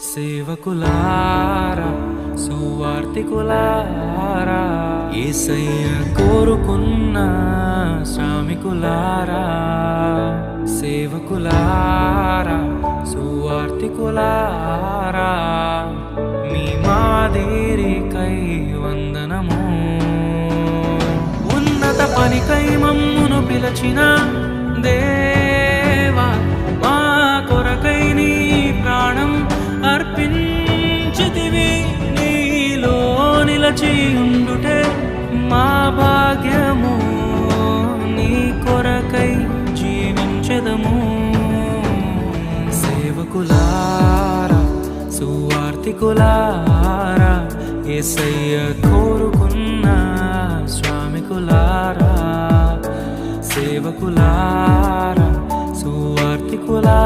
సేవకులారా సువార్తికులారా యేసయ్య కోరుకున్న శ్రామికులారా సేవకులారా సువార్తికులారా మీ మాదిరికై వందనము ఉన్నత పనికై మమ్మును పిలచిన దేవా మా కొరకై నీ ప్రాణం అర్పించితివి నీలో నిలచి ఉండుటే మా భాగ్యము నీ కొరకై జీవించెదము సేవకులారా సువార్తికులారా యేసయ్య కోరుకున్న శ్రామికులారా సేవకులారా సువార్తికులారా